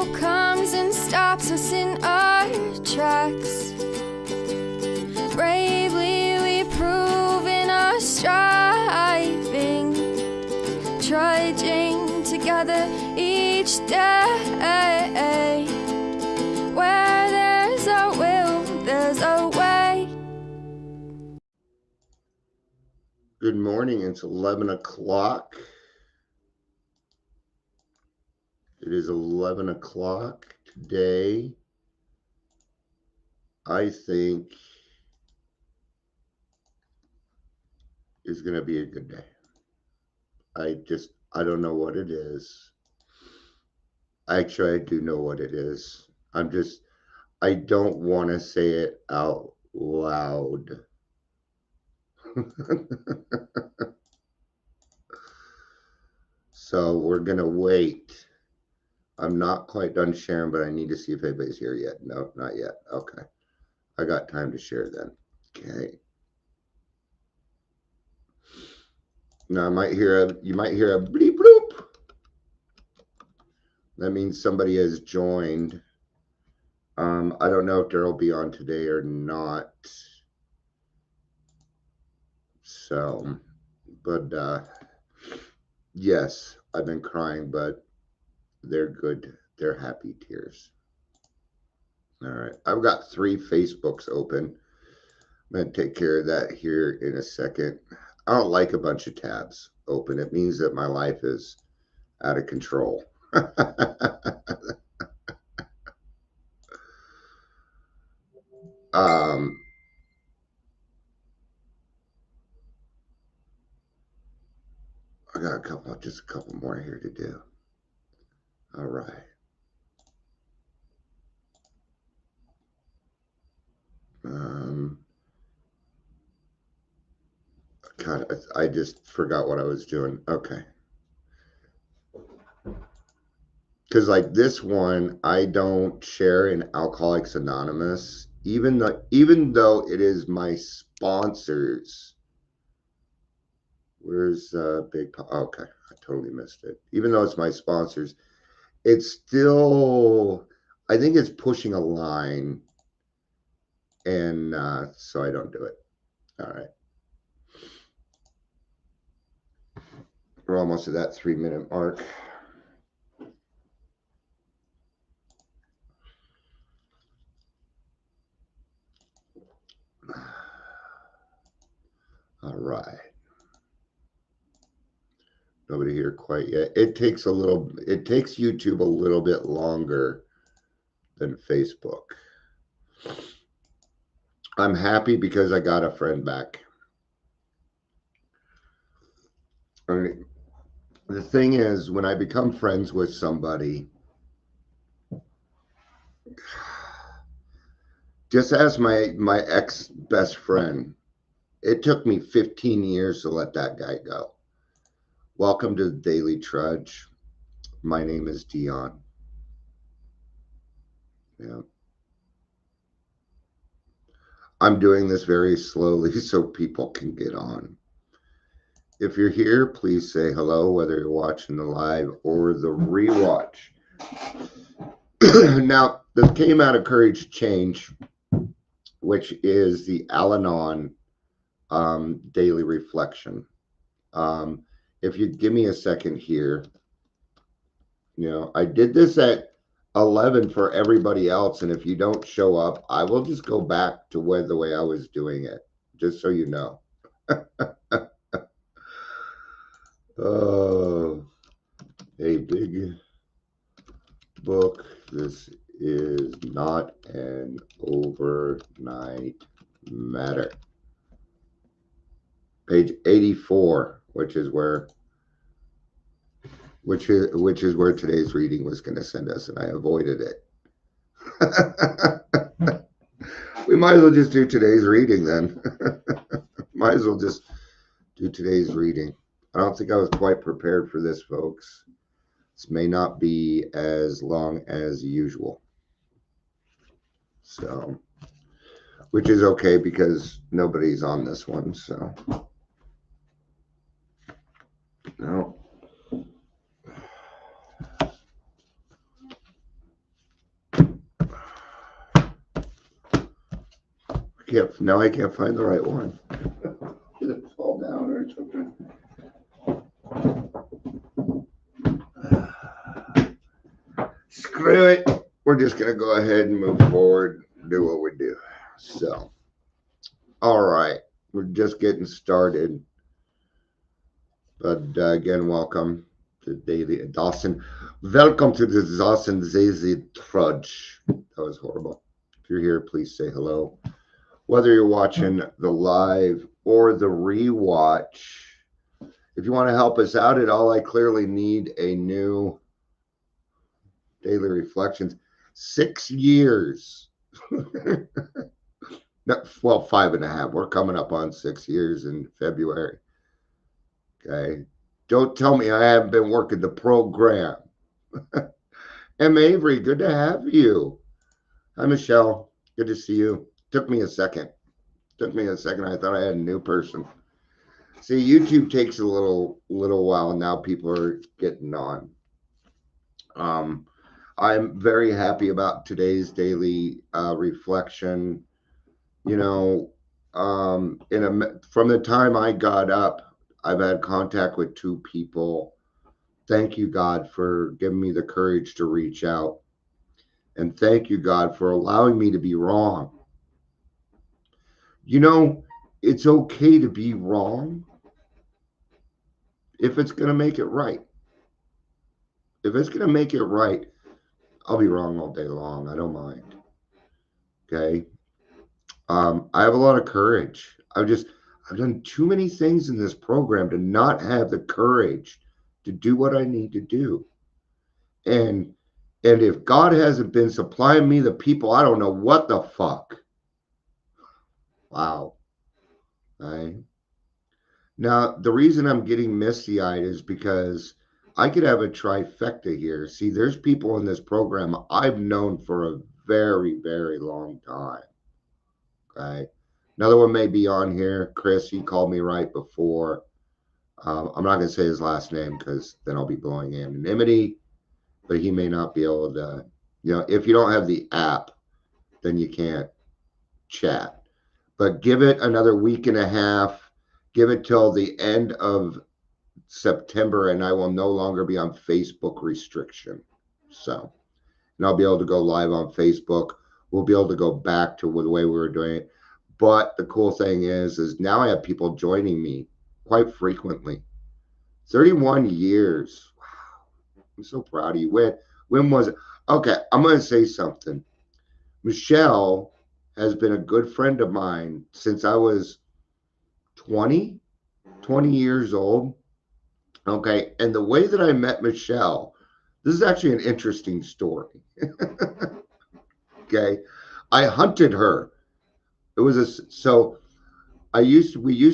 world comes and stops us in our tracks. Bravely we prove in our striving, trudging together each day. Where there's a will, there's a way. Good morning. It's 11 o'clock. It is 11 o'clock today. I think is going to be a good day. I don't know what it is. Actually, I do know what it is. I don't want to say it out loud. So we're going to wait. I'm not quite done sharing, but I need to see if anybody's here yet. No, not yet. Okay. I got time to share then. Okay. Now you might hear a bleep bloop. That means somebody has joined. I don't know if Daryl will be on today or not. So, but yes, I've been crying, but they're good. They're happy tears. All right. I've got 3 Facebooks open. I'm going to take care of that here in a second. I don't like a bunch of tabs open. It means that my life is out of control. I got just a couple more here to do. All right. God, I just forgot what I was doing. Okay. Because like this one, I don't share in Alcoholics Anonymous, even though it is my sponsors. Where's Big Pop? Okay, I totally missed it. Even though it's my sponsors, it's still, I think it's pushing a line, and so I don't do it. All right. We're almost at that 3-minute mark. All right. Nobody here quite yet. It takes YouTube a little bit longer than Facebook. I'm happy because I got a friend back. I mean, the thing is, when I become friends with somebody, just as my ex best friend, it took me 15 years to let that guy go. Welcome to the Daily Trudge. My name is Dion. Yeah. I'm doing this very slowly so people can get on. If you're here, please say hello, whether you're watching the live or the rewatch. Now, this came out of Courage Change, which is the Al-Anon daily reflection. If you give me a second here, I did this at 11 for everybody else, and if you don't show up, I will just go back to the way I was doing it, just so you know. Oh, a big book. This is not an overnight matter. Page 84, which is where today's reading was going to send us, and I avoided it. We might as well just do today's reading then. Might as well just do today's reading. I don't think I was quite prepared for this, folks. This may not be as long as usual. So, which is okay because nobody's on this one, so. No. Now I can't find the right one. Did it fall down or something? Screw it. We're just gonna go ahead and move forward, do what we do. So, all right, we're just getting started. But again, welcome to Daily Dawson. Welcome to the Dawson Daily Trudge. That was horrible. If you're here, please say hello. Whether you're watching the live or the rewatch, if you want to help us out at all, I clearly need a new Daily Reflections. 6 years. No, well, 5.5. We're coming up on 6 years in February. Okay. Don't tell me I haven't been working the program. M. Avery, good to have you. Hi, Michelle. Good to see you. Took me a second. I thought I had a new person. See, YouTube takes a little while. Now people are getting on. I'm very happy about today's daily reflection. You know, from the time I got up, I've had contact with 2 people. Thank you, God, for giving me the courage to reach out. And thank you, God, for allowing me to be wrong. You know, it's okay to be wrong if it's going to make it right. If it's going to make it right, I'll be wrong all day long. I don't mind. Okay. I have a lot of courage. I've done too many things in this program to not have the courage to do what I need to do. And if God hasn't been supplying me the people, I don't know what the fuck. Wow. Right. Now, the reason I'm getting misty-eyed is because I could have a trifecta here. See, there's people in this program I've known for a very, very long time. Okay. Another one may be on here. Chris, he called me right before. I'm not going to say his last name because then I'll be blowing anonymity, but he may not be able to, if you don't have the app, then you can't chat. But give it another week and a half. Give it till the end of September, and I will no longer be on Facebook restriction. So, and I'll be able to go live on Facebook. We'll be able to go back to the way we were doing it. But the cool thing is now I have people joining me quite frequently. 31 years. Wow. I'm so proud of you. When was it? Okay, I'm going to say something. Michelle has been a good friend of mine since I was 20 years old. Okay, and the way that I met Michelle, this is actually an interesting story. Okay, I hunted her. We used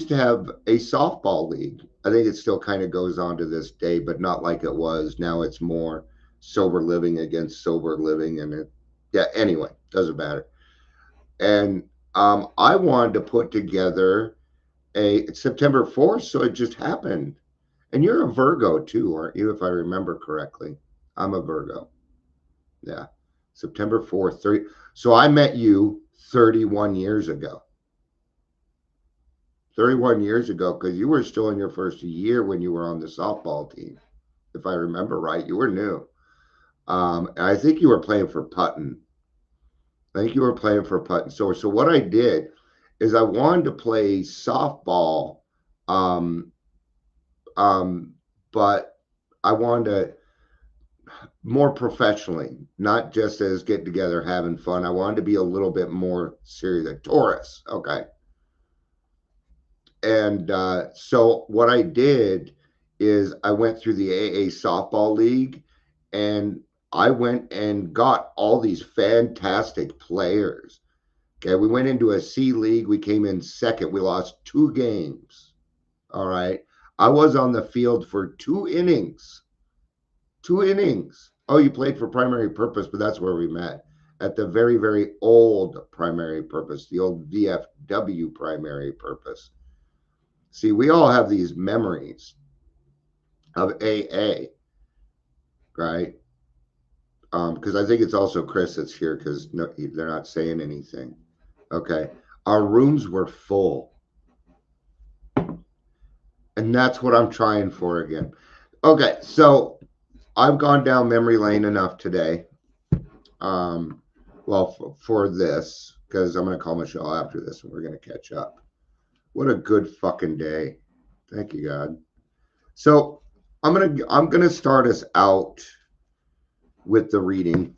to have a softball league. I think it still kind of goes on to this day, but not like it was. Now it's more sober living against sober living, and anyway, doesn't matter. And I wanted to put together a September 4th, so it just happened. And you're a Virgo too, aren't you, if I remember correctly? I'm a Virgo. Yeah. September 4th, 30. So I met you 31 years ago. 31 years ago, because you were still in your first year when you were on the softball team. If I remember right, you were new. And I think you were playing for Putton. So what I did is I wanted to play softball, but I wanted to more professionally, not just as get together having fun. I wanted to be a little bit more serious, like Taurus. Okay. And so what I did is I went through the AA softball league, and I went and got all these fantastic players. Okay, we went into a C league. We came in second. We lost 2 games. All right. I was on the field for 2 innings. 2 innings. Oh, you played for Primary Purpose, but that's where we met. At the very, very old Primary Purpose, the old VFW Primary Purpose. See, we all have these memories of AA, right? Because I think it's also Chris that's here because they're not saying anything. Okay. Our rooms were full. And that's what I'm trying for again. Okay, so I've gone down memory lane enough today. Well, for this, because I'm going to call Michelle after this and we're going to catch up. What a good fucking day. Thank you, God. So I'm gonna start us out with the reading.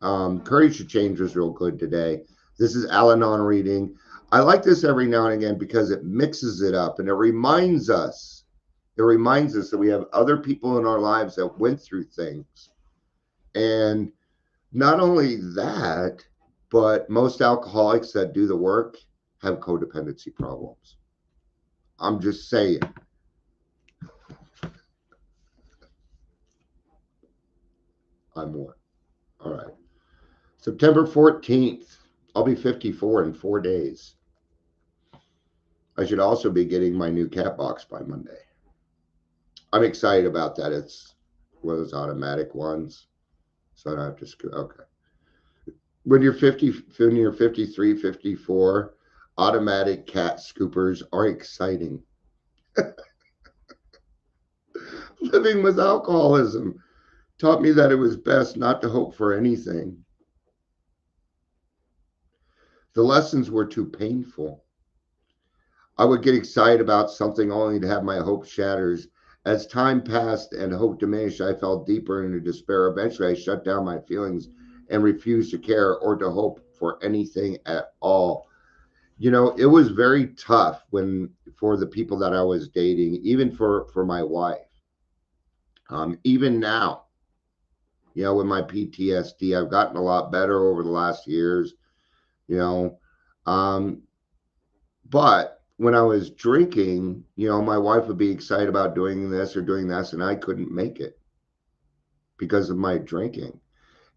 Courage to Change was real good today. This is Al-Anon reading. I like this every now and again because it mixes it up and it reminds us that we have other people in our lives that went through things. And not only that, but most alcoholics that do the work have codependency problems. I'm just saying. I'm one. All right. September 14th. I'll be 54 in 4 days. I should also be getting my new cat box by Monday. I'm excited about that. It's one of those automatic ones, so I don't have to screw. Okay. When you're 53, 54, automatic cat scoopers are exciting. Living with alcoholism taught me that it was best not to hope for anything. The lessons were too painful. I would get excited about something only to have my hope shatters. As time passed and hope diminished, I fell deeper into despair. Eventually, I shut down my feelings and refused to care or to hope for anything at all. You know, it was very tough for the people that I was dating, even for my wife. Even now, you know, with my PTSD, I've gotten a lot better over the last years, you know. But when I was drinking, you know, my wife would be excited about doing this or doing this, and I couldn't make it because of my drinking.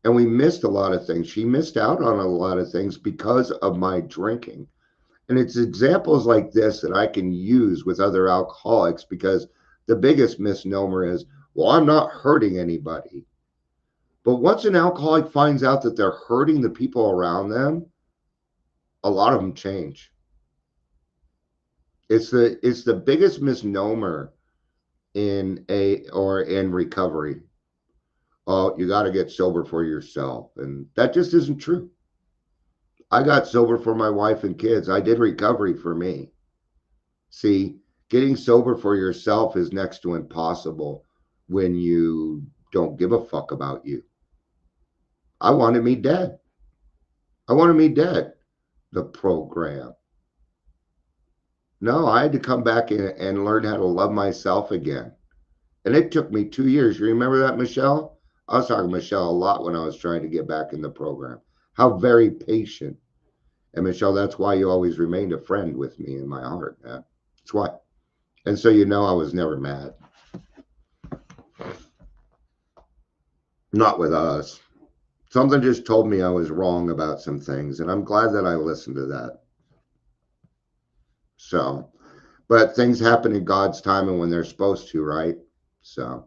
And we missed a lot of things. She missed out on a lot of things because of my drinking. And it's examples like this that I can use with other alcoholics because the biggest misnomer is, well, I'm not hurting anybody. But once an alcoholic finds out that they're hurting the people around them, a lot of them change. It's the biggest misnomer in recovery. Oh, you got to get sober for yourself, and that just isn't true. I got sober for my wife and kids. I did recovery for me. See, getting sober for yourself is next to impossible when you don't give a fuck about you. I wanted me dead. I wanted me dead. The program. No, I had to come back and learn how to love myself again. And it took me 2 years. You remember that, Michelle? I was talking to Michelle a lot when I was trying to get back in the program. How very patient. And Michelle, that's why you always remained a friend with me in my heart. Man. That's why. And so you know I was never mad. Not with us. Something just told me I was wrong about some things. And I'm glad that I listened to that. So, but things happen in God's time and when they're supposed to, right? So.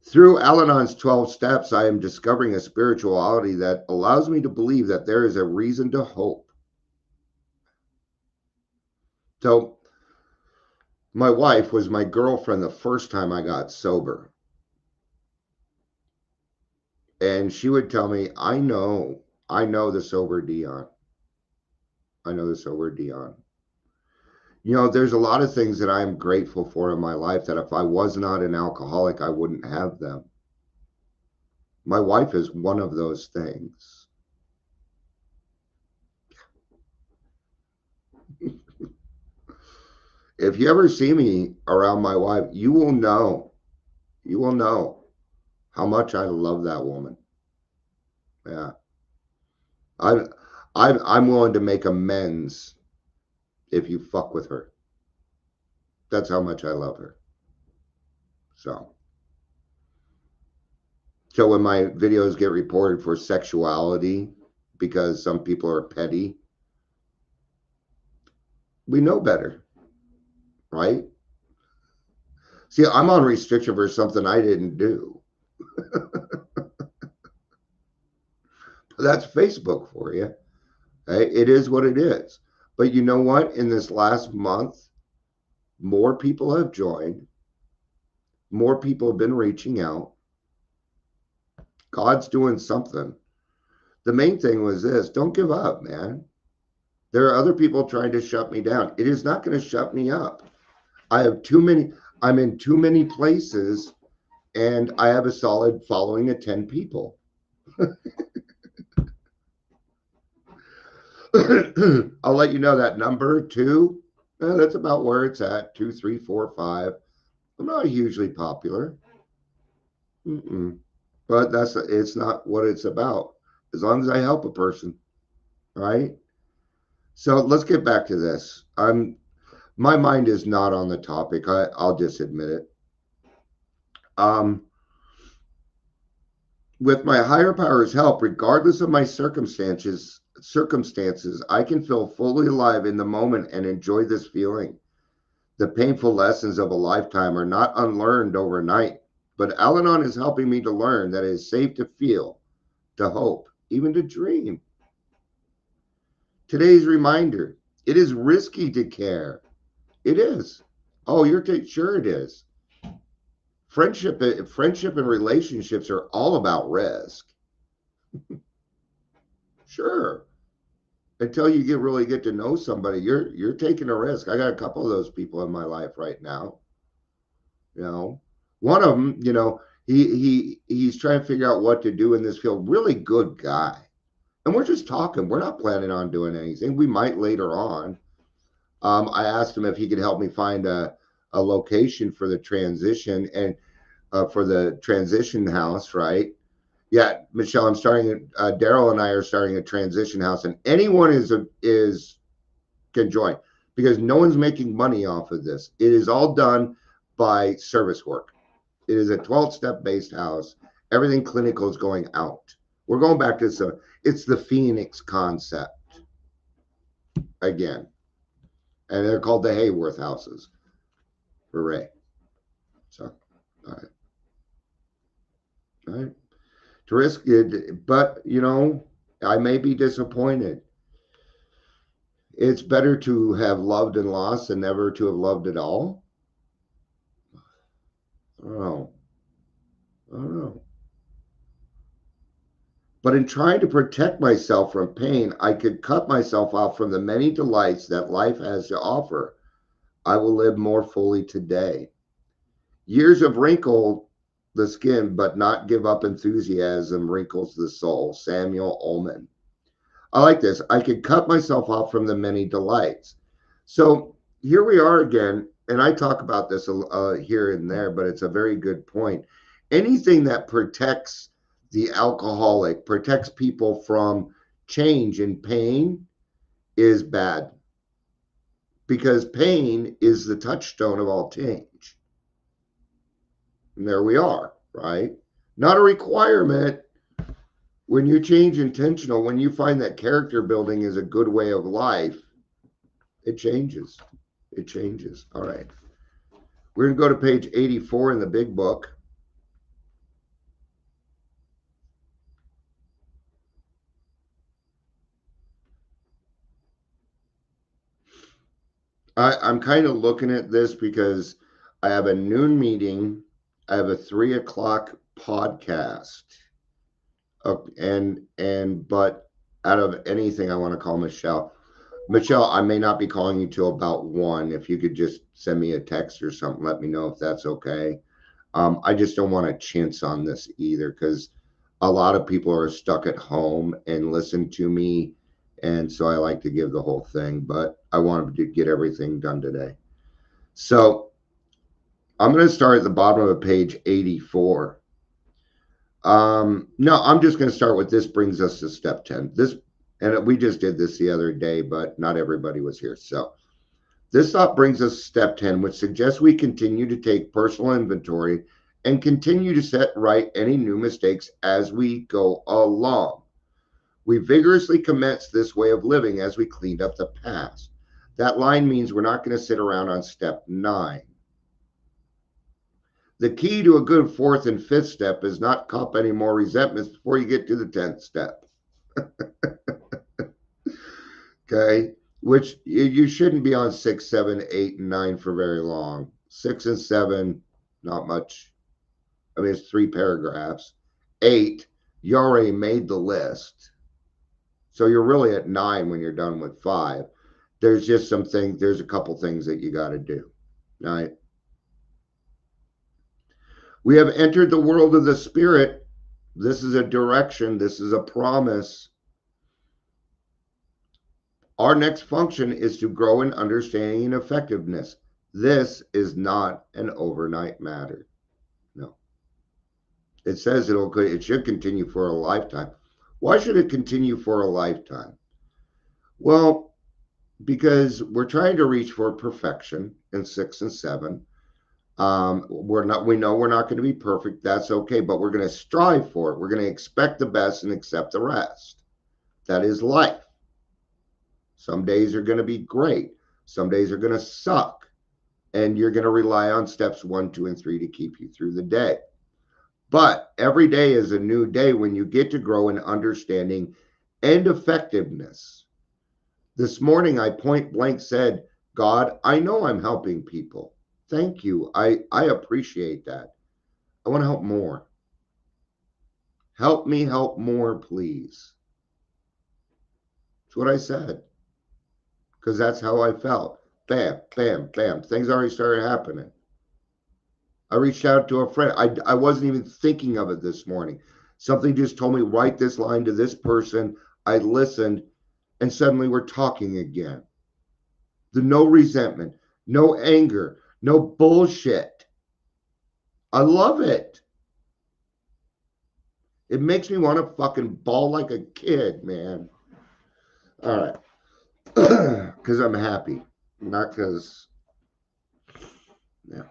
Through Al-Anon's 12 steps, I am discovering a spirituality that allows me to believe that there is a reason to hope. So, my wife was my girlfriend the first time I got sober. And she would tell me, I know the sober Dion. I know the sober Dion. You know, there's a lot of things that I'm grateful for in my life that if I was not an alcoholic, I wouldn't have them. My wife is one of those things. If you ever see me around my wife, you will know how much I love that woman. Yeah. I'm willing to make amends if you fuck with her. That's how much I love her. So when my videos get reported for sexuality because some people are petty, we know better, right? See, I'm on restriction for something I didn't do. That's Facebook for you. Right? It is what it is. But you know what? In this last month, more people have joined. More people have been reaching out. God's doing something. The main thing was this: don't give up, man. There are other people trying to shut me down. It is not going to shut me up. I have too many, I'm in too many places, and I have a solid following of 10 people. I'll let you know that number 2. That's about where it's at. 2, 3, 4, 5. I'm not hugely popular. But it's not what it's about. As long as I help a person, right? So let's get back to this. My mind is not on the topic. I'll just admit it. With my higher power's help, regardless of my circumstances, I can feel fully alive in the moment and enjoy this feeling. The painful lessons of a lifetime are not unlearned overnight, but Al-Anon is helping me to learn that it is safe to feel, to hope, even to dream. Today's reminder: it is risky to care. It is. Oh, sure it is. Friendship and relationships are all about risk. Sure. Until you really get to know somebody, you're taking a risk. I got a couple of those people in my life right now. One of them, he's trying to figure out what to do in this field. Really good guy. And we're just talking. We're not planning on doing anything. We might later on. I asked him if he could help me find a location for the transition and for the transition house, right? Yeah, Michelle, I'm starting. Daryl and I are starting a transition house, and anyone can join because no one's making money off of this. It is all done by service work. It is a 12-step based house. Everything clinical is going out. We're going back to it's the Phoenix concept again, and they're called the Hayworth houses. Hooray! So, all right. To risk it, but I may be disappointed. It's better to have loved and lost than never to have loved at all. I don't know. But in trying to protect myself from pain, I could cut myself off from the many delights that life has to offer. I will live more fully today. Years of wrinkle the skin, but not give up enthusiasm wrinkles the soul. Samuel Ullman. I like this. I could cut myself off from the many delights. So here we are again, and I talk about this here and there, but it's a very good point. Anything that protects the alcoholic, protects people from change and pain is bad, because pain is the touchstone of all change. And there we are, right? Not a requirement. When you change intentional, when you find that character building is a good way of life, it changes. It changes. All right. We're going to go to page 84 in the big book. I'm kind of looking at this because I have a noon meeting. I have a 3 o'clock podcast. But out of anything, I want to call Michelle. Michelle, I may not be calling you till about 1. If you could just send me a text or something, let me know if that's okay. I just don't want to chintz on this either, because a lot of people are stuck at home and listen to me. And so I like to give the whole thing, but I wanted to get everything done today. So I'm going to start at the bottom of page 84. No, I'm just going to start with this brings us to step 10. And we just did this the other day, but not everybody was here. So this thought brings us to step 10, which suggests we continue to take personal inventory and continue to set right any new mistakes as we go along. We vigorously commence this way of living as we cleaned up the past. That line means we're not going to sit around on step 9. The key to a good 4th and 5th step is not cup any more resentments before you get to the 10th step. Okay. which you shouldn't be on 6, 7, 8, and 9 for very long. 6 and 7, not much. I mean, it's 3 paragraphs. 8, you already made the list. So you're really at 9 when you're done with 5. There's just some things, there's a couple things that you got to do. All right. We have entered the world of the spirit. This is a direction, this is a promise. Our next function is to grow in understanding and effectiveness. This is not an overnight matter. No. It says it should continue for a lifetime. Why should it continue for a lifetime? Well, because we're trying to reach for perfection in 6 and 7. We know we're not going to be perfect. That's okay, but we're going to strive for it. We're going to expect the best and accept the rest. That is life. Some days are going to be great. Some days are going to suck. And you're going to rely on steps 1, 2, and 3 to keep you through the day. But every day is a new day when you get to grow in understanding and effectiveness. This morning, I point blank said, God, I know I'm helping people. Thank you. I appreciate that. I want to help more. Help me help more, please. That's what I said. Because that's how I felt. Bam, bam, bam. Things already started happening. I reached out to a friend. I wasn't even thinking of it this morning. Something just told me, write this line to this person. I listened, and suddenly we're talking again. No resentment, no anger, no bullshit. I love it. It makes me want to fucking bawl like a kid, man. All right. Because I'm happy, not because, yeah.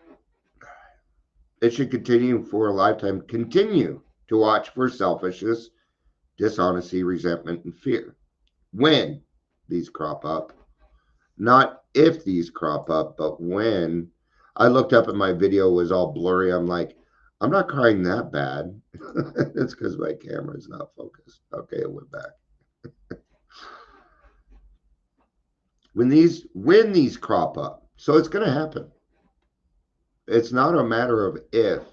It should continue for a lifetime. Continue to watch for selfishness, dishonesty, resentment, and fear. When these crop up, not if these crop up, but when. I looked up and my video was all blurry. I'm like, I'm not crying that bad. It's because my camera is not focused. Okay, it went back. When these crop up, so it's going to happen. It's not a matter of if,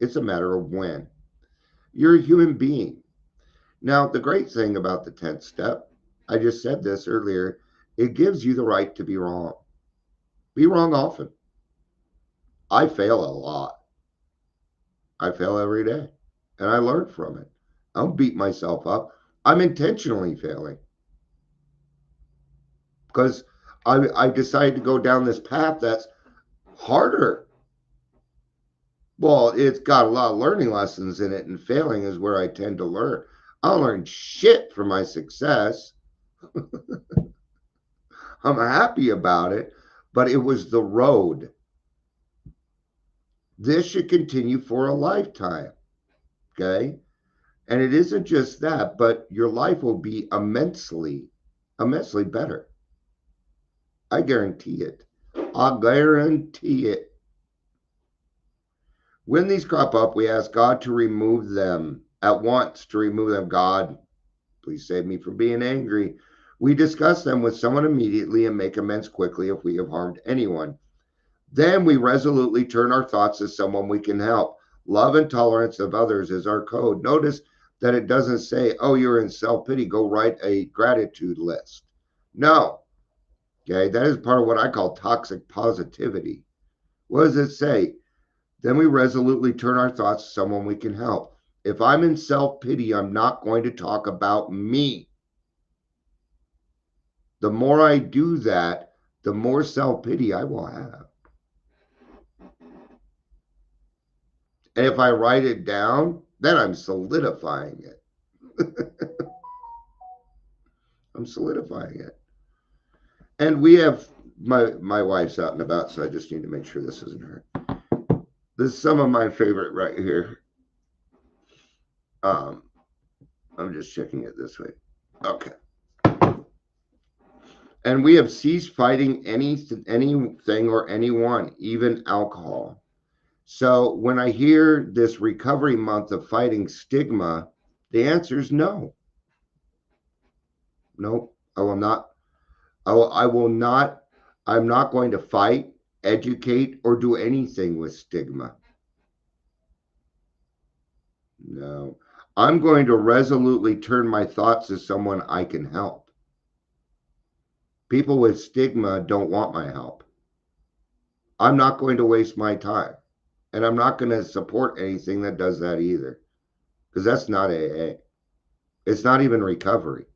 it's a matter of when. You're a human being. Now, the great thing about the 10th step, I just said this earlier, it gives you the right to be wrong. Be wrong often. I fail a lot. I fail every day, and I learn from it. I don't beat myself up. I'm intentionally failing because I decided to go down this path that's harder. Well, it's got a lot of learning lessons in it, and failing is where I tend to learn. I don't learn shit from my success. I'm happy about it, but it was the road. This should continue for a lifetime, okay? And it isn't just that, but your life will be immensely better. I guarantee it. I guarantee it. When these crop up, we ask God to remove them at once, to remove them. God, please save me from being angry. We discuss them with someone immediately and make amends quickly if we have harmed anyone. Then we resolutely turn our thoughts to someone we can help. Love and tolerance of others is our code. Notice that it doesn't say, oh, you're in self-pity, go write a gratitude list. No. Okay, that is part of what I call toxic positivity. What does it say? Then we resolutely turn our thoughts to someone we can help. If I'm in self-pity, I'm not going to talk about me. The more I do that, the more self-pity I will have. And if I write it down, then I'm solidifying it. I'm solidifying it. And we have, my wife's out and about, so I just need to make sure this isn't her. This is some of my favorite right here. I'm just checking it this way. Okay. And we have ceased fighting anything or anyone, even alcohol. So when I hear this recovery month of fighting stigma, the answer is no. Nope, I will not. I will not, I'm not going to fight, educate, or do anything with stigma. No. I'm going to resolutely turn my thoughts to someone I can help. People with stigma don't want my help. I'm not going to waste my time. And I'm not going to support anything that does that either. Because that's not AA. It's not even recovery.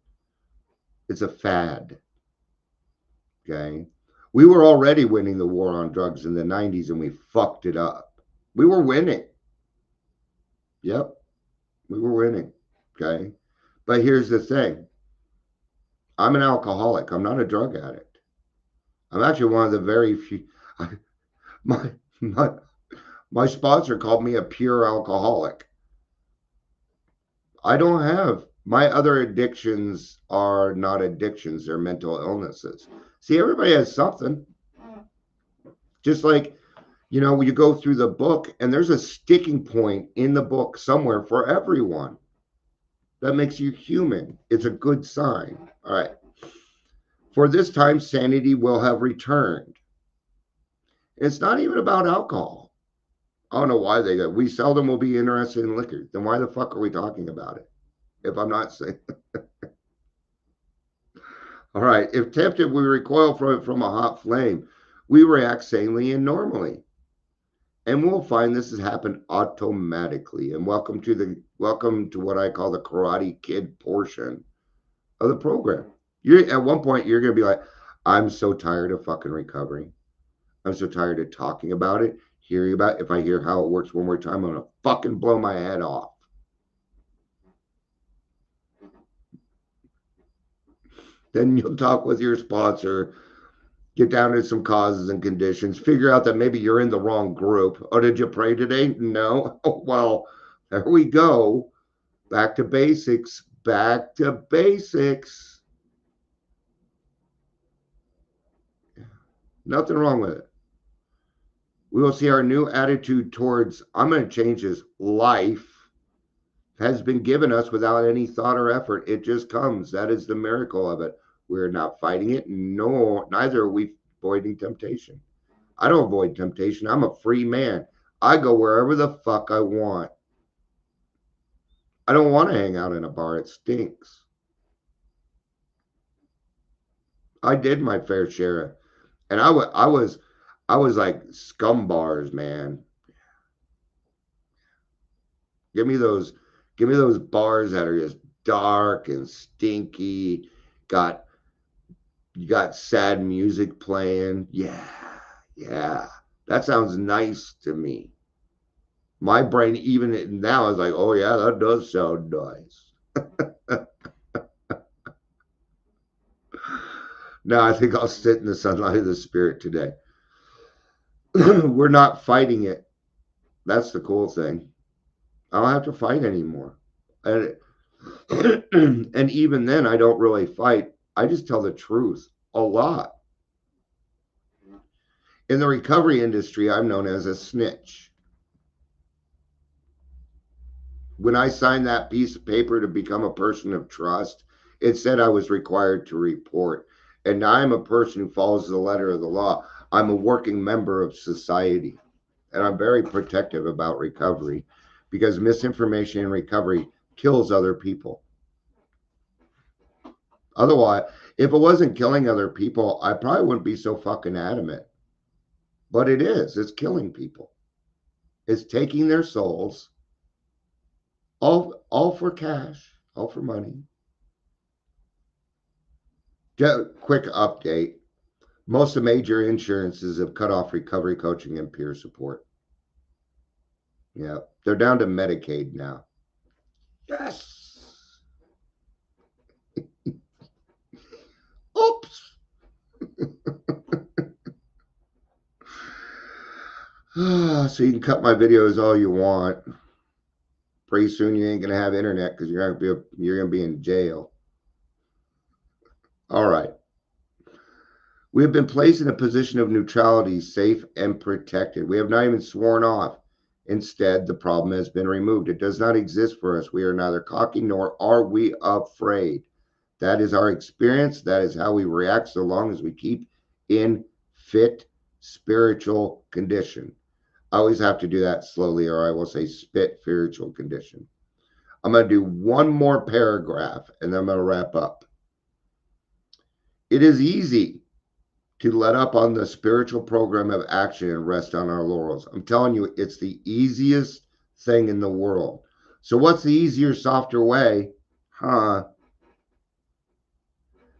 It's a fad. Okay. We were already winning the war on drugs in the 90s and we fucked it up. We were winning. Yep. We were winning. Okay. But here's the thing, I'm an alcoholic. I'm not a drug addict. I'm actually one of the very few. My, my, my sponsor called me a pure alcoholic. I don't have, my other addictions are not addictions, they're mental illnesses. See, everybody has something. Just like, you know, you go through the book and there's a sticking point in the book somewhere for everyone. That makes you human. It's a good sign. All right. For this time, sanity will have returned. It's not even about alcohol. I don't know why they go. We seldom will be interested in liquor. Then why the fuck are we talking about it? If I'm not saying. All right. If tempted, we recoil from it from a hot flame. We react sanely and normally. And we'll find this has happened automatically. And welcome to what I call the Karate Kid portion of the program. At one point you're gonna be like, I'm so tired of fucking recovering. I'm so tired of talking about it, hearing about it. If I hear how it works one more time, I'm gonna fucking blow my head off. Then you'll talk with your sponsor, get down to some causes and conditions, figure out that maybe you're in the wrong group. Oh, did you pray today? No. Oh, well, there we go. Back to basics. Back to basics. Nothing wrong with it. We will see our new attitude towards, I'm going to change this, life has been given us without any thought or effort. It just comes. That is the miracle of it. We're not fighting it. No, neither are we avoiding temptation. I don't avoid temptation. I'm a free man. I go wherever the fuck I want. I don't want to hang out in a bar. It stinks. I did my fair share, and I was like scum bars, man. Give me those, give me those bars that are just dark and stinky. Got You got sad music playing. Yeah, yeah. That sounds nice to me. My brain, even now, is like, oh, yeah, that does sound nice. Now, I think I'll sit in the sunlight of the spirit today. We're not fighting it. That's the cool thing. I don't have to fight anymore. And, and even then, I don't really fight. I just tell the truth a lot. In the recovery industry, I'm known as a snitch. When I signed that piece of paper to become a person of trust, it said I was required to report. And now I'm a person who follows the letter of the law. I'm a working member of society. And I'm very protective about recovery because misinformation in recovery kills other people. Otherwise, if it wasn't killing other people, I probably wouldn't be so fucking adamant. But it is. It's killing people. It's taking their souls, all for cash, all for money. Just quick update. Most of major insurances have cut off recovery coaching and peer support. Yeah, they're down to Medicaid now. Yes. Oops. So you can cut my videos all you want. Pretty soon you ain't gonna have internet because you're gonna be in jail. All right. We have been placed in a position of neutrality, safe and protected. We have not even sworn off. Instead, the problem has been removed. It does not exist for us. We are neither cocky nor are we afraid. That is our experience. That is how we react so long as we keep in fit spiritual condition. I always have to do that slowly, or I will say spit spiritual condition. I'm going to do one more paragraph and then I'm going to wrap up. It is easy to let up on the spiritual program of action and rest on our laurels. I'm telling you, it's the easiest thing in the world. So what's the easier, softer way?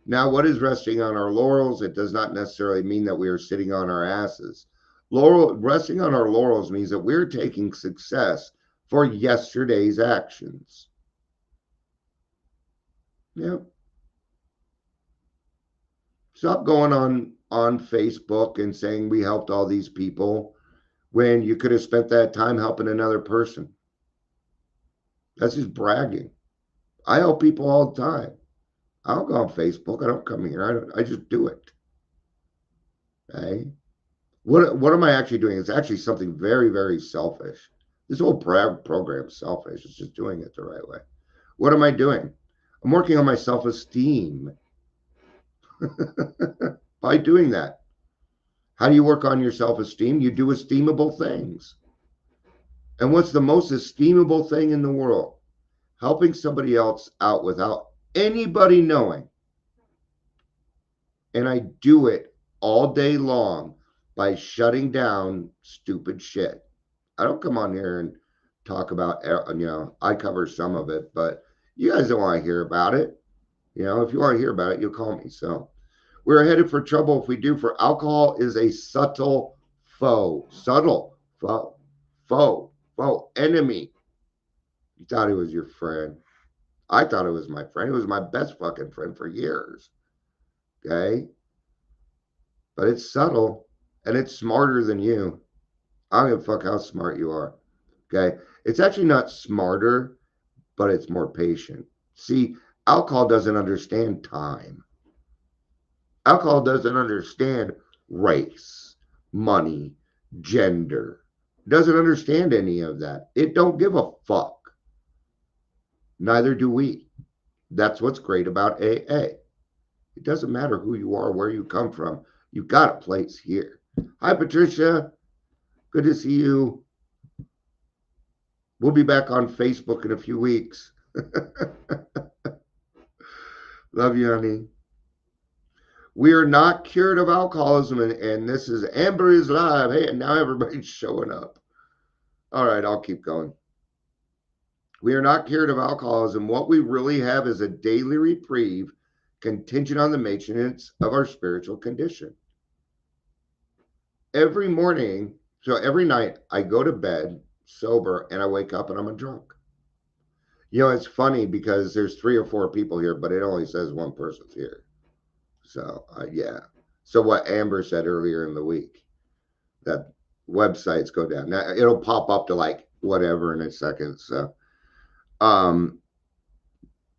Now, what is resting on our laurels? It does not necessarily mean that we are sitting on our asses. Resting on our laurels means that we're taking success for yesterday's actions. Yep. Stop going on Facebook and saying we helped all these people when you could have spent that time helping another person. That's just bragging. I help people all the time. I don't go on Facebook. I don't come here. I just do it. Okay. What am I actually doing? It's actually something very, very selfish. This whole program is selfish. It's just doing it the right way. What am I doing? I'm working on my self-esteem by doing that. How do you work on your self-esteem? You do esteemable things. And what's the most esteemable thing in the world? Helping somebody else out without anybody knowing. And I do it all day long by shutting down stupid shit. I don't come on here and talk about, I cover some of it, but you guys don't want to hear about it. If you want to hear about it, you'll call me. So we're headed for trouble if we do, for alcohol is a subtle foe. Subtle foe, enemy. You thought he was your friend. I thought it was my friend. It was my best fucking friend for years. Okay? But it's subtle and it's smarter than you. I don't give a fuck how smart you are. Okay? It's actually not smarter, but it's more patient. See, alcohol doesn't understand time. Alcohol doesn't understand race, money, gender. It doesn't understand any of that. It don't give a fuck. Neither do we. That's what's great about AA. It doesn't matter who you are, where you come from. You got a place here. Hi, Patricia. Good to see you. We'll be back on Facebook in a few weeks. Love you, honey. We are not cured of alcoholism, and this is Amber is Live. Hey, and now everybody's showing up. All right, I'll keep going. We are not cured of alcoholism. What we really have is a daily reprieve contingent on the maintenance of our spiritual condition. Every morning, so every night, I go to bed sober and I wake up and I'm a drunk. It's funny because there's 3 or 4 people here, but it only says one person's here. So, yeah. So what Amber said earlier in the week, that websites go down. Now, it'll pop up to like whatever in a second. So,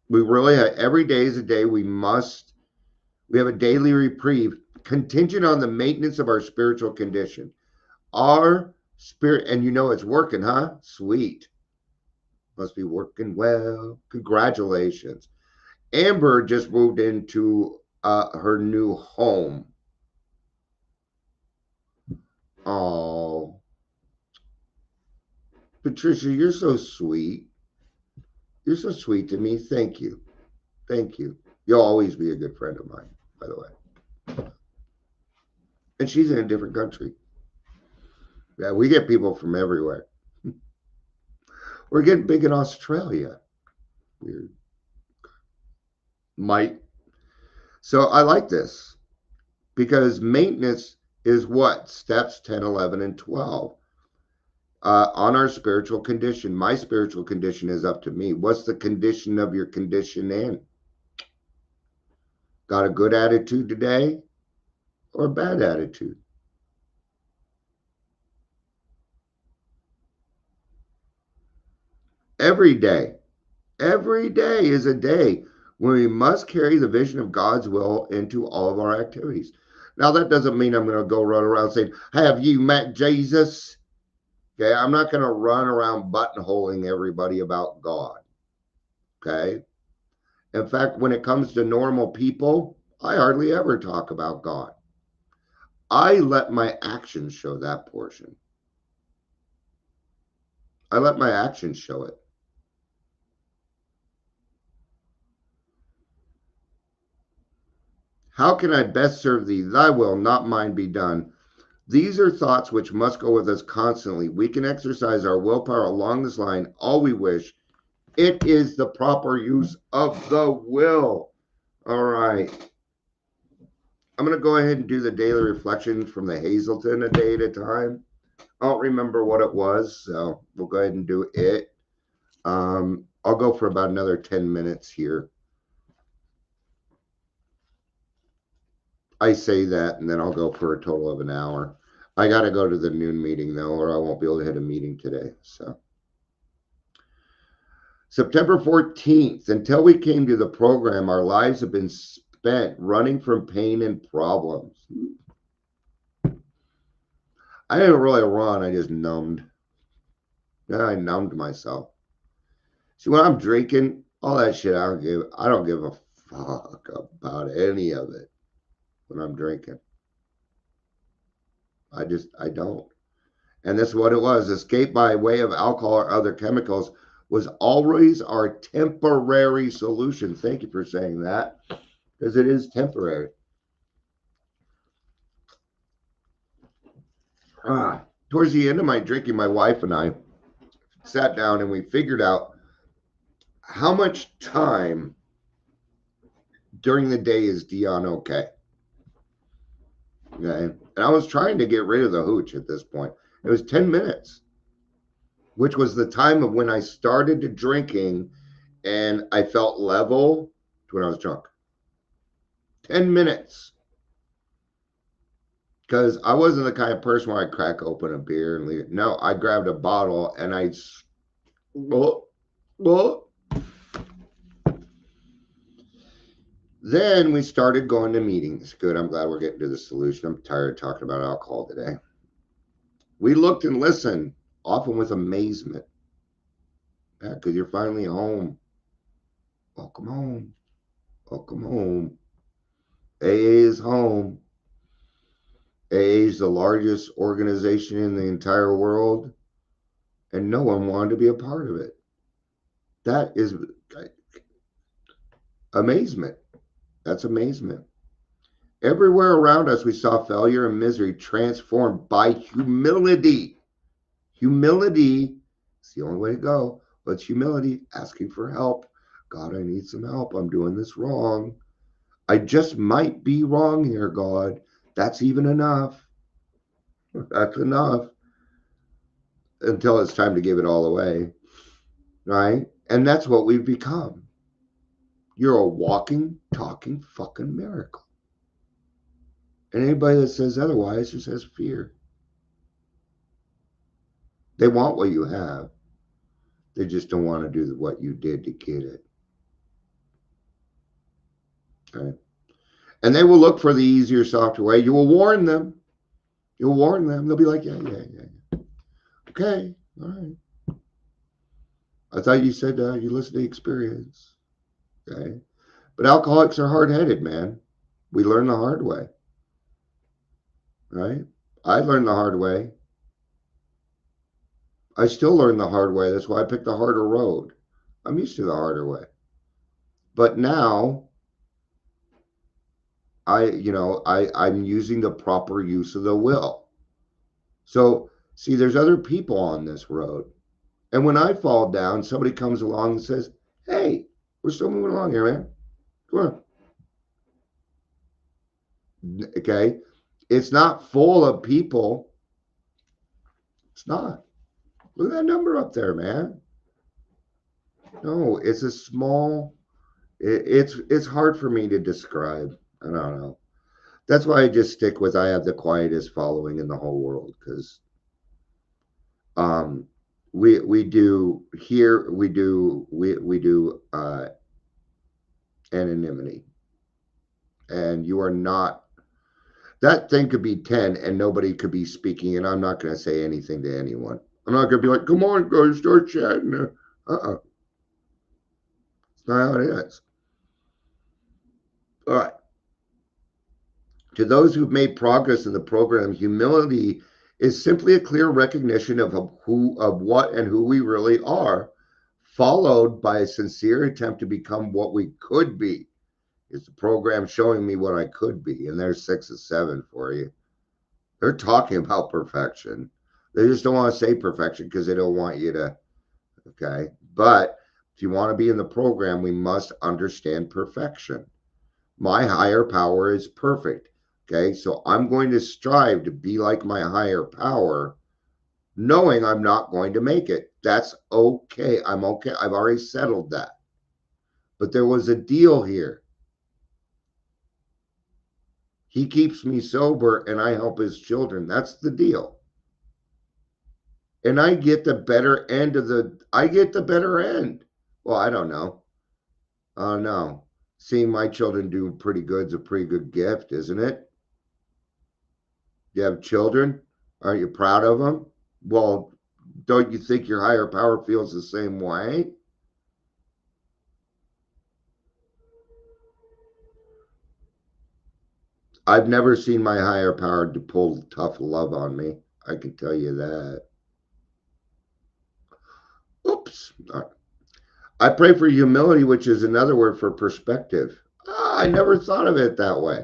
we really have, every day is a day we have a daily reprieve contingent on the maintenance of our spiritual condition. Our spirit, and it's working, huh? Sweet. Must be working well. Congratulations. Amber just moved into her new home. Oh, Patricia, you're so sweet. You're so sweet to me. Thank you. Thank you. You'll always be a good friend of mine, by the way. And she's in a different country. Yeah, we get people from everywhere. We're getting big in Australia. Weird. Might. So I like this because maintenance is what? Steps 10, 11, and 12. On our spiritual condition. My spiritual condition is up to me. What's the condition of your condition in? Got a good attitude today or a bad attitude? Every day is a day when we must carry the vision of God's will into all of our activities. Now, that doesn't mean I'm going to go run around saying, have you met Jesus? Okay, I'm not going to run around buttonholing everybody about God. Okay, In fact, when it comes to normal people, I hardly ever talk about God. I let my actions show that portion. I let my actions show it. How can I best serve thee? Thy will, not mine, be done. These are thoughts which must go with us constantly. We can exercise our willpower along this line all we wish. It is the proper use of the will. All right. I'm going to go ahead and do the daily reflection from the Hazelton, a day at a time. I don't remember what it was, so we'll go ahead and do it. I'll go for about another 10 minutes here. I say that, and then I'll go for a total of an hour. I got to go to the noon meeting, though, or I won't be able to hit a meeting today. So, September 14th, until we came to the program, our lives have been spent running from pain and problems. I didn't really run, I just numbed. Yeah, I numbed myself. See, when I'm drinking, all that shit, I don't give a fuck about any of it when I'm drinking. I don't. And that's what it was. Escape by way of alcohol or other chemicals was always our temporary solution. Thank you for saying that, because it is temporary. Towards the end of my drinking, my wife and I sat down and we figured out how much time during the day is Dion okay? Okay. And I was trying to get rid of the hooch at this point. It was 10 minutes, which was the time of when I started drinking and I felt level to when I was drunk. 10 minutes. Because I wasn't the kind of person where I crack open a beer and leave it. No, I grabbed a bottle and I. Then we started going to meetings. Good. I'm glad we're getting to the solution. I'm tired of talking about alcohol today. We looked and listened, often with amazement. Yeah, because you're finally home. Welcome home. Welcome home. AA is home. AA is the largest organization in the entire world, and no one wanted to be a part of it. That is amazement. That's amazement. Everywhere around us, we saw failure and misery transformed by humility. Humility is the only way to go. But it's humility, asking for help. God, I need some help. I'm doing this wrong. I just might be wrong here, God. That's even enough. That's enough. Until it's time to give it all away. Right? And that's what we've become. You're a walking, talking fucking miracle. And anybody that says otherwise just has fear. They want what you have. They just don't want to do what you did to get it. Okay? And they will look for the easier, softer way. You will warn them. You'll warn them. They'll be like, yeah. Okay, all right. I thought you said you listen to experience. Okay. But alcoholics are hard-headed, man. We learn the hard way. Right? I learned the hard way. I still learn the hard way. That's why I picked the harder road. I'm used to the harder way. But now I'm using the proper use of the will. So see, there's other people on this road. And when I fall down, somebody comes along and says, hey, we're still moving along here, man. Come on. Okay. It's not full of people. It's not. Look at that number up there, man. No, it's a small, it's hard for me to describe. I don't know. That's why I just stick with I have the quietest following in the whole world, because we do anonymity, and you are not, that thing could be 10 and nobody could be speaking, and I'm not going to say anything to anyone. I'm not going to be like, come on, guys, start chatting. It's not how it is. All right. To those who've made progress in the program, humility is simply a clear recognition of what and who we really are, followed by a sincere attempt to become what we could be. Is the program showing me what I could be? And there's 6 of 7 for you. They're talking about perfection. They just don't want to say perfection because they don't want you to, okay? But if you want to be in the program, we must understand perfection. My higher power is perfect. Okay, so I'm going to strive to be like my higher power, knowing I'm not going to make it. That's okay. I'm okay. I've already settled that. But there was a deal here. He keeps me sober and I help his children. That's the deal. And I get the better end I get the better end. Well, I don't know. Oh, no. Seeing my children do pretty good is a pretty good gift, isn't it? You have children? Aren't you proud of them? Well, don't you think your higher power feels the same way? I've never seen my higher power to pull tough love on me. I can tell you that. Oops. I pray for humility, which is another word for perspective. I never thought of it that way.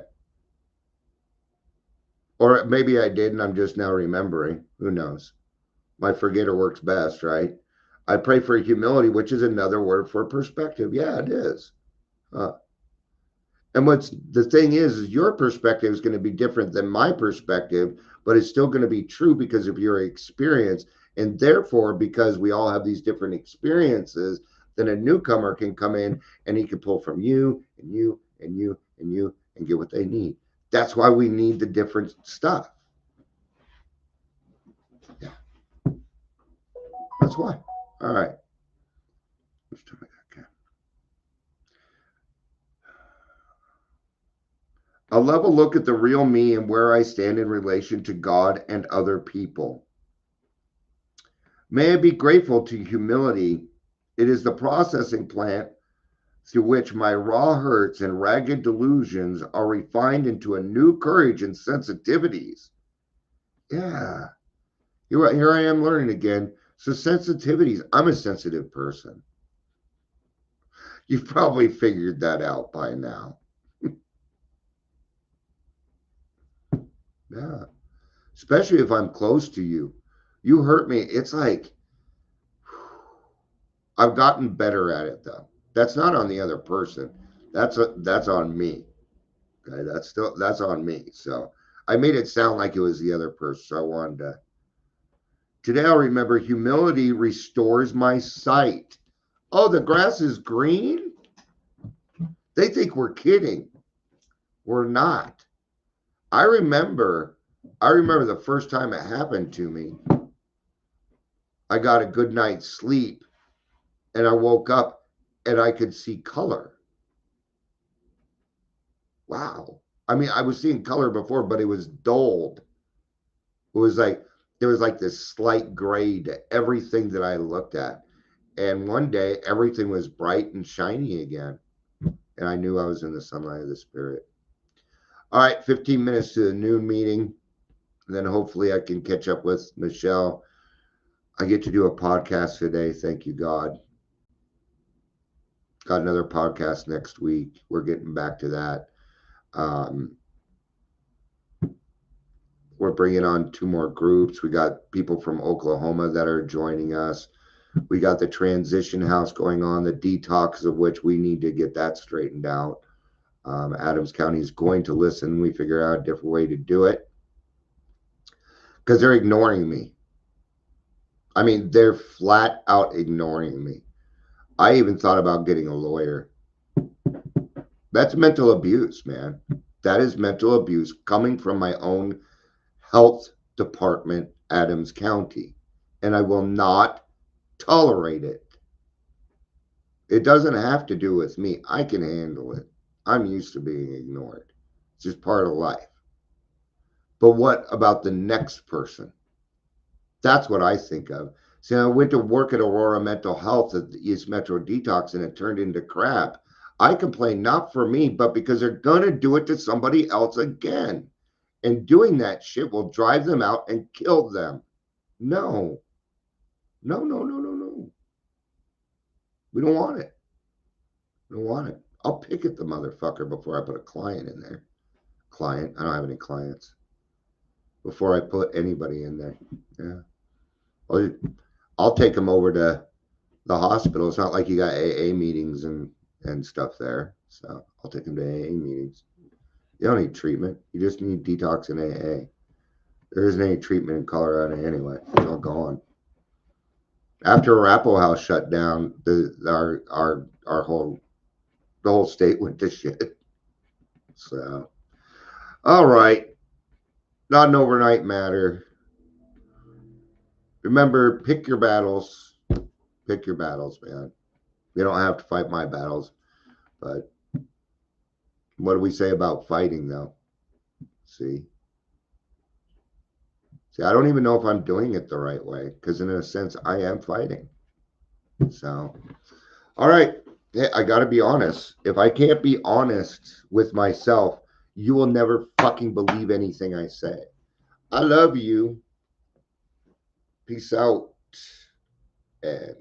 Or maybe I did and I'm just now remembering. Who knows? My forgetter works best, right? I pray for humility, which is another word for perspective. Yeah, it is. And what's the thing is your perspective is going to be different than my perspective, but it's still going to be true because of your experience. And therefore, because we all have these different experiences, then a newcomer can come in and he can pull from you and you and you and you and get what they need. That's why we need the different stuff. Yeah, that's why. All right. Let's try that again. A level look at the real me and where I stand in relation to God and other people. May I be grateful to humility. It is the processing plant through which my raw hurts and ragged delusions are refined into a new courage and sensitivities. Yeah, here I am learning again. So, sensitivities, I'm a sensitive person. You've probably figured that out by now. Yeah, especially if I'm close to you. You hurt me. It's like, I've gotten better at it though. That's not on the other person. That's on me. Okay, that's on me. So I made it sound like it was the other person. So I wanted to. Today I'll remember humility restores my sight. Oh, the grass is green? They think we're kidding. We're not. I remember I remember the first time it happened to me. I got a good night's sleep and I woke up and I could see color. Wow. I mean, I was seeing color before, but it was dulled. It was like there was like this slight gray to everything that I looked at. And one day everything was bright and shiny again. And I knew I was in the sunlight of the spirit. All right, 15 minutes to the noon meeting. And then hopefully I can catch up with Michelle. I get to do a podcast today. Thank you, God. Got another podcast next week. We're getting back to that. Um, we're bringing on 2 more groups. We got people from Oklahoma that are joining us. We got the transition house going on, the detox of which we need to get that straightened out. Adams County is going to listen. We figure out a different way to do it because they're ignoring me. I mean, they're flat out ignoring me. I even thought about getting a lawyer. That's mental abuse, man. That is mental abuse coming from my own health department, Adams County. And I will not tolerate it. It doesn't have to do with me. I can handle it. I'm used to being ignored. It's just part of life. But what about the next person? That's what I think of. See, I went to work at Aurora Mental Health at the East Metro Detox and it turned into crap. I complain not for me, but because they're going to do it to somebody else again. And doing that shit will drive them out and kill them. No. No, no, no, no, no. We don't want it. We don't want it. I'll picket the motherfucker before I put a client in there. Client? I don't have any clients. Before I put anybody in there. Yeah. I'll take them over to the hospital. It's not like you got AA meetings and stuff there. So I'll take them to AA meetings. You don't need treatment. You just need detox and AA. There isn't any treatment in Colorado anyway. It's all gone. After Arapahoe House shut down, the whole state went to shit. So, all right, not an overnight matter. Remember, pick your battles. Pick your battles, man. You don't have to fight my battles, but what do we say about fighting, though? See, I don't even know if I'm doing it the right way because, in a sense, I am fighting. So, all right. Hey, I got to be honest. If I can't be honest with myself, you will never fucking believe anything I say. I love you. Peace out. And